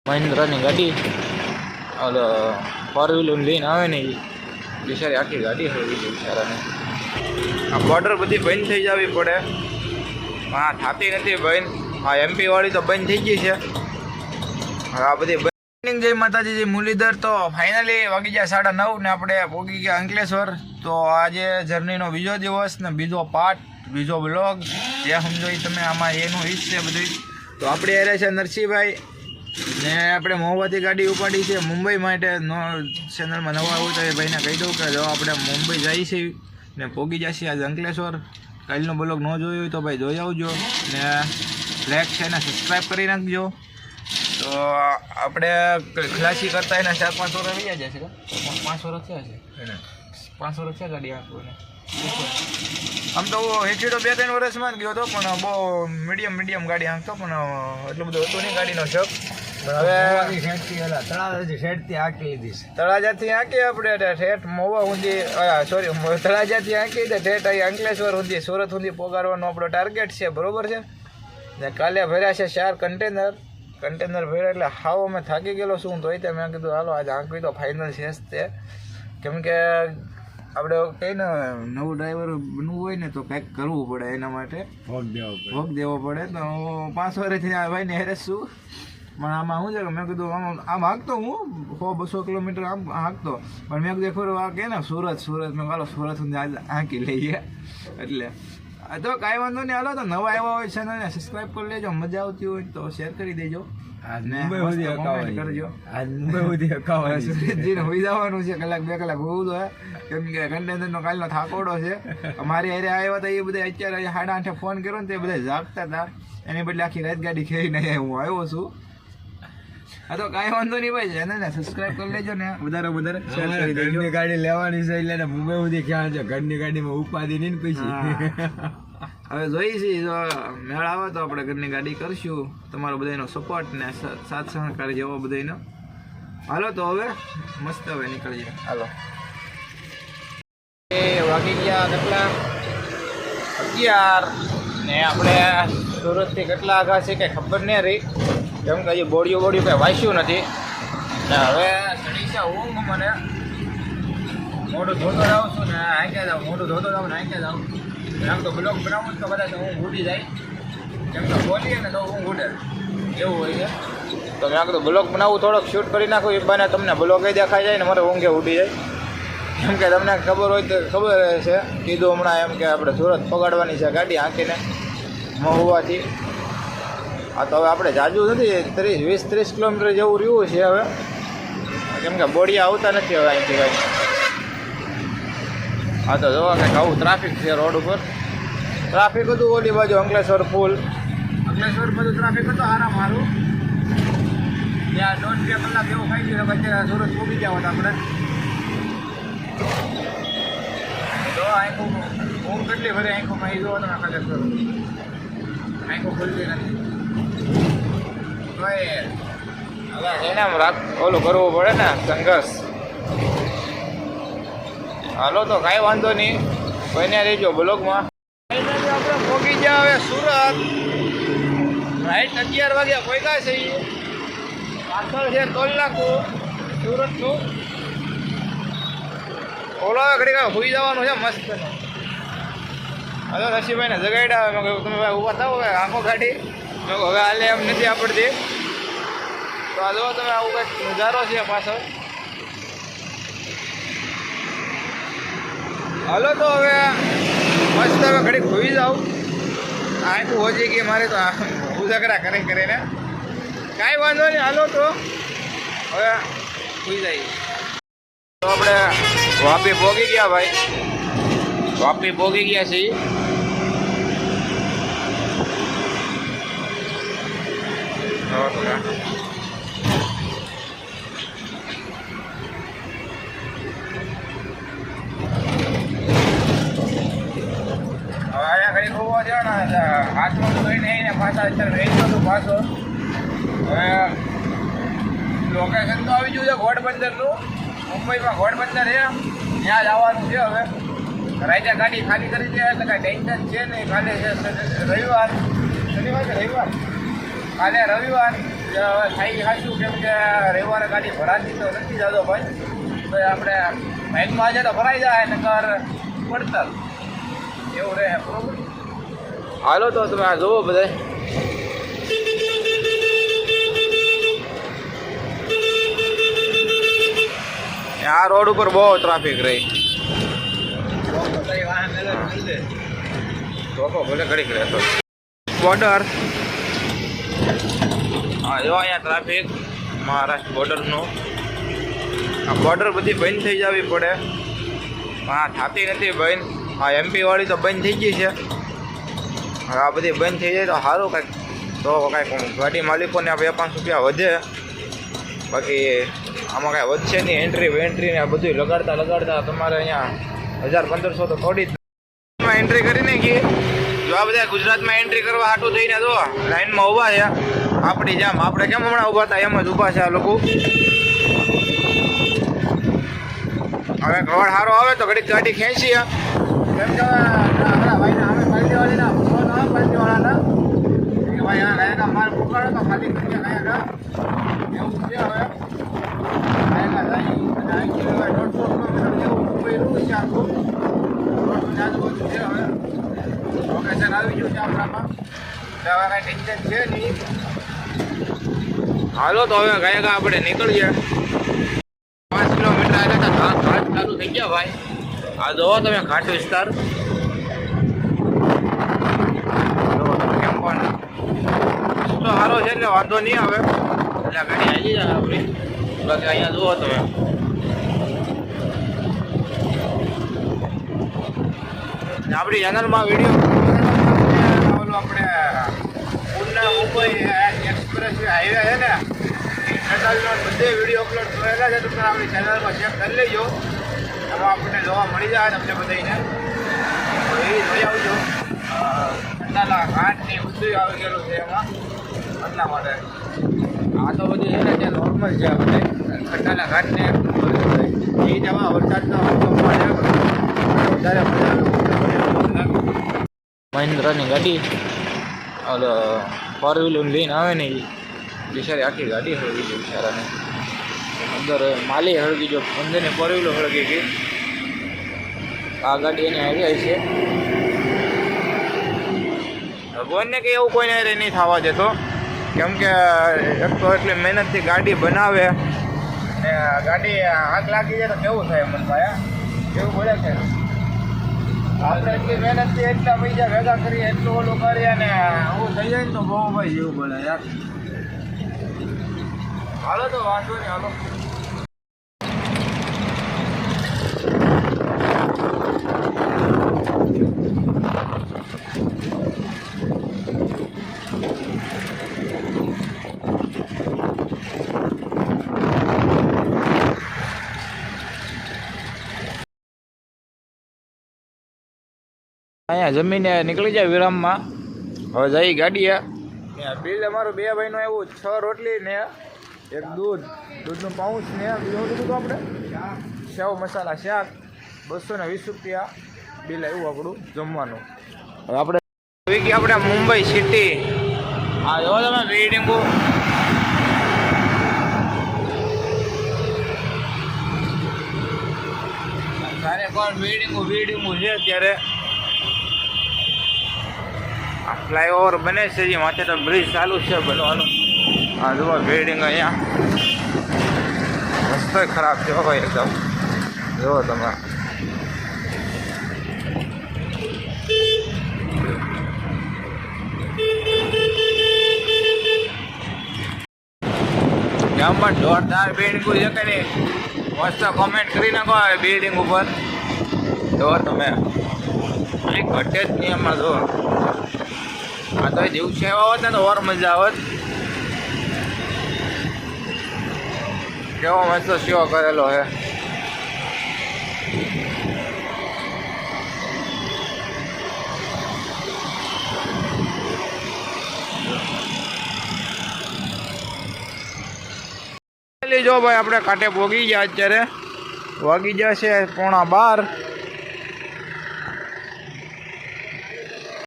મહિન્દ્રાની ગાડી ઓલો 4 વ્હીલર લઈને આવે ને એ બિચારી આખી ગાડી હોય છે બિચારાને. આ બોર્ડર બધી બંધ થઈ જવી પડે. હા થતી નથી બંધ. હા MP વાળી તો બંધ થઈ ગઈ છે. આ બધી જય માતાજી જય મુરલીધર. તો ફાઇનલી વાગી ગયા 9:30 ને આપણે પહોંચી ગયા અંકલેશ્વર. તો આજે જર્નીનો બીજો દિવસ ને બીજો પાર્ટ, બીજો બ્લોગ જે સમજો એ તમે આમાં એનું હિસ્સ છે બધું. તો આપણે એરે છે નરસિંહભાઈ ને આપણે મહુવાથી ગાડી ઉપાડી છે મુંબઈ માટે. ચેનલમાં નવા આવું તો એ ભાઈને કહી દઉં કે જો આપણે મુંબઈ જઈએ છીએ ને પહોંચી જશે આજે અંકલેશ્વર. કાલનો બ્લોગ ન જોયો હોય તો ભાઈ જોઈ આવજો ને લાઈક છે ને સબસ્ક્રાઈબ કરી નાખજો. તો આપણે ખલાસી કરતા એના 4-5 વર્ષ થઈ જશે. 5 વર્ષ થયા છે, 5 વર્ષ છે ગાડી આંકવાને. આમ તો હેઠી તો 2-3 વર્ષમાં જ ગયો હતો, પણ બહુ મીડિયમ ગાડી આંકતો, પણ એટલું બધું હતું નહીં ગાડીનો શોખ. હવે તળાજાથી આંકી આપણે ઠેઠ મહુવા સુધી, સોરી તળાજાથી આંકી દે ઠેઠ અહીં અંકલેશ્વર સુધી, સુરત સુધી પોગાડવાનો આપણો ટાર્ગેટ છે, બરોબર છે ને. કાલે ભર્યા છે 4 કન્ટેનર ભર્યા, એટલે હાવ અમે થાકી ગયેલો શું તો એ મેં કીધું હાલો આજે આંકવી તો ફાઇનલ છે જ તે. કેમ કે આપણે કંઈ ને નવું ડ્રાઈવર બનવું હોય ને તો કંઈક કરવું પડે, એના માટે ભોગ દેવો પડે. તો 5 વર્ષથી આ ભાઈને હેરેસ છું, પણ આમાં શું છે કે મેં કીધું આમ હાંકતો હું 100-200 કિલોમીટર આમ હાંકતો, પણ મેં કીધું ખરું આ કે ને સુરત મેં હાલો સુરત સુધી હાંકી લઈએ. એટલે તો કાંઈ વાંધો નહીં, હાલો તો નવા આવ્યા હોય ચેનલને સબસ્ક્રાઈબ કરી લેજો, મજા આવતી હોય તો શેર કરી દેજો. સુરતજીને હોઈ જવાનું છે, 1-2 કલાક હોવું તો કેમ કે કન્ટેનરનો કાલનો થાકોડો છે. અમારી હારે આવ્યા હતા એ બધા અત્યારે 8:30 ફોન કર્યો ને તે બધા જાગતા હતા, એની બદલે આખી રાત ગાડી ખેરીને હું આવ્યો છું. હા તો કાંઈ વાંધો નહીં ભાઈ, ચેનલને સબસ્ક્રાઈબ કરી લેજો ને વધારે શેર કરી દેજો. ઘરની ગાડી લેવાની છે એટલે મુંબઈ સુધી ક્યાં છે, ઘરની ગાડીમાં ઉપાધિ નહીં ને પૈસા. હવે જોઈએ છીએ જો મેળ આવે તો આપણે ઘરની ગાડી કરશું. તમારો બધાનો સપોર્ટ ને સાથ સહકાર જેવો બધાનો. હાલો તો હવે મસ્ત હવે નીકળીએ. હાલો એ વાગી ગયા કેટલા 11 ને આપણે સુરતથી કેટલા આગા છે કંઈ ખબર નહીં રહી, કેમ કે હજી બોડીઓ કંઈ વાંચ્યું નથી ને. હવે ચડી છે ઊંઘ મને, મોઢું ધોતો જાઉં છું ને આંક્યા જાઉં, મોઢું ધોતો જાઉં ને આંક્યા જાઉં. આમ તો બ્લોગ બનાવું તો કદાચ ઊંઘ ઉડી જાય, કેમ કે બોલીએ ને તો ઊંઘ ઉડે એવું હોય છે. તો મેં કીધું બ્લોગ બનાવું, થોડોક શૂટ કરી નાખું, એ બાને તમને બ્લોગ દેખાઈ જાય ને મારે ઊંઘે ઉડી જાય. કેમ કે તમને ખબર હોય તો ખબર છે, કીધું હમણાં એમ કે આપણે સુરત પગાડવાની છે ગાડી આંકીને મહુવાથી. હા તો હવે આપણે જાજુ નથી, 20-30 કિલોમીટર જેવું રહ્યું છે હવે, કેમ કે બોડિયા આવતા નથી હવે અહીંથી કાંઈ. હા તો જોવા કંઈક આવું ટ્રાફિક છે રોડ ઉપર. ટ્રાફિક હતું ઓલી બાજુ અંકલેશ્વર પુલ, અંકલેશ્વર બધું ટ્રાફિક હતું હારા મારું. ત્યાં 1.5-2 કલાક એવું ખાઈ ગયું, અત્યારે સુરત પહોંચી ગયા હતા આપણે. તો આંખું ઊંઘ કેટલી ભરે આંખોમાં એ જોવો તમે અંકલેશ્વર, આંખો ખુલતી નથી. તો એ હવે એને ઓલું કરવું પડે ને સંઘર્ષ. હાલો તો કાંઈ વાંધો નહીં, બન્યા રહેજો બ્લોગમાં. આપણે પહોંચી ગયા હવે સુરત. રાઈટ 11 વાગ્યા પહોંચ્યા છે. પાછળ છે ટોલ નાકું સુરતનું. ઓલો ઘડી સુઈ જવાનું છે મસ્ત. હવે રસીભાઈને જગાડ્યા, મેં કહ્યું તમે ભાઈ ઊભા થાવ, હવે આંખો કાઢી. મેં કહું હવે હાલે એમ નથી આપડતી. તો આ જો તમે આવું કંઈક નજારો છે પાછળ. હાલો તો હવે મસ્ત હવે ઘડીક સુઈ જાઉં. આંખું હોજી ગઈ મારે તો ઉજાગરા કરીને. કાંઈ વાંધો નહીં, હાલો તો હવે સુઈ જાય. તો આપણે વાપી પહોંચી ગયા ભાઈ, વાપી પહોંચી ગયા છીએ. અહીંયા ઘડી હોવા દો ને, હાથમાં તો કઈ નહીં ને પાછા અત્યારે રહી ગયો હતું પાછો. હવે લોકેશન તો આવી ગયું છે ઘોડબંદરનું, મુંબઈમાં ઘોડબંદર છે, ત્યાં જવાનું છે. હવે રાજા ગાડી ખાલી કરી દે એટલે કાંઈ ટેન્શન છે નહીં. કાલે છે રવિવાર, શનિવાર કે રવિવાર, કાલે રવિવાર. થાય ખાશું કેમ કે રવિવારે ગાડી ભરાતી તો નથી જતો ભાઈ. તો આપણે બાઇકમાં આજે તો ભરાઈ જાય નકર પડતર એવું રહે. બરોબર, હાલો તો તમે આ જોવો બધા. આ રોડ ઉપર બહુ ટ્રાફિક રહી. ભલે ઘડીક રહેતો બોર્ડર. હા જો અહીંયા ટ્રાફિક મહારાષ્ટ્ર બોર્ડરનું. આ બોર્ડર બધી બંધ થઈ જવી પડે. હા થતી નથી બંધ. હા MP વાળી તો બંધ થઈ ગઈ છે. હવે આ બધી બંધ થઈ જાય તો સારું કાંઈક, તો કાંઈક ગાડી માલિકોને 2-5 રૂપિયા વધે. બાકી આમાં કાંઈ વધશે નહીં. એન્ટ્રી ને બધું લગાડતા તમારે અહીંયા 1000-1500 તો થોડી જ એન્ટ્રી કરી નાખી. જો આ બધા ગુજરાતમાં એન્ટ્રી કરવા હાટું થઈને જો લાઈનમાં ઊભા છે આપણી જેમ. આપણે કેમ હમણાં ઊભા હતા એમ જ ઊભા છે આ લોકો. હવે રોડ સારો આવે તો ઘડીક ગાડી ખેંચી કેમ કે આપણા ભાઈને અમે પાર્ટીવાળીના ફોન આવે પાર્ટીવાળાના કે ભાઈ આ ગાયકા માલ પકડો તો ખાલી કરી ગાયકા એવું છે. હવે ગાયકા જાય અને અહીંથી 150 કિલોમીટર જેવું મુંબઈનું છે આખું. રોડની આજુબાજુ છે. હવે લોકેશન આવી ગયું છે આપણામાં. હવે કાંઈ ટેન્શન છે નહીં. હાલો તો હવે ગાયકા આપણે નીકળીએ. 5 કિલોમીટર આવ્યા હતા ઘાટ ચાલુ થઈ ગયા ભાઈ. આ જોવો તમે ઘાટ વિસ્તાર. કેમ પણ રસ્તો સારો છે એટલે વાંધો નહીં આવે. એટલે ગાડી આવી જાય આપણી. બાકી અહીંયા જુઓ તમે આપણી ચેનલમાં વિડીયો ઓલું આપણે પુના મુંબઈ એક્સપ્રેસ હાઈવે છે ને બધે વિડીયો અપલોડ કરેલા છે. તમે આપણી ચેનલમાં ચેક કરી લેજો. એમાં આપણને જોવા મળી જાય તમને બધાને. એ જોઈ આવજો. ખંડાલા ઘાટ ને બધું આવી ગયેલું છે એમાં. એટલા માટે આ તો બધું છે ને ત્યાં નોર્મલ છે. આપણે ખંડાલા ઘાટ ને એ જવા વરસાદના મોસમમાં વધારે મહિન્દ્રાની ગાડી ઓલો 4-wheeler લઈને આવે ને એ બિચારી આખી ગાડી હળગી ગઈ બિચારાને. અંદર માલી હળગી જો બંનેને 4-wheeler હળગી ગઈ. આ ગાડી એને આવી છે. ભગવાનને કંઈ એવું કોઈને નહીં થવા દેતો કેમ કે એક તો એટલી મહેનતથી ગાડી બનાવે ને ગાડી આગ લાગી જાય તો કેવું થાય મનભાઈ? કેવું બોલે છે આપણે એટલી મહેનતથી એટલા પૈસા ભેગા કરીએ એટલું ઓલું કરીએ ને આવું થઈ જાય ને તો બહુ ભાઈ જેવું બોલે યાર. હાલો તો વાંધો નહીં. હાલો અહીંયા જમીને નીકળી જાય વિરામમાં. હવે જઈ ગાડીએ. બિલ અમારું 2 ભાઈનું એવું 6 રોટલી ને 1 દૂધનું પાઉચ ને બીજું લીધું હતું આપણે સેવ મસાલા શાક 220 રૂપિયા બિલ આવ્યું આપણું જમવાનું. હવે આપણે મુંબઈ સિટી. હા જો તમે બિલ્ડિંગો તારે કોણ બિલ્ડિંગો છે અત્યારે. આ ફ્લાયઓવર બને છે જે માથે તો બ્રિજ ચાલુ છે બનવાનું. આ જુઓ બિલ્ડિંગ અહીંયા રસ્તો ખરાબ છે ભાઈ એકદમ. જુઓ તમે ગામમાં જોરદાર બિલ્ડિંગો છે કે નહીં? મસ્ત કોમેન્ટ કરી નાખો બિલ્ડિંગ ઉપર. જુઓ તમે કંઈ ઘટે જ નહીં એમાં. જુઓ આ તો દિવસે આવ્યા હોત ને તો ઓર મજા આવત. કેવો મસ્ત શો કરેલો છે. જો ભાઈ આપણે કાંઠે પોગી ગયા. અત્યારે વાગી જશે 11:15.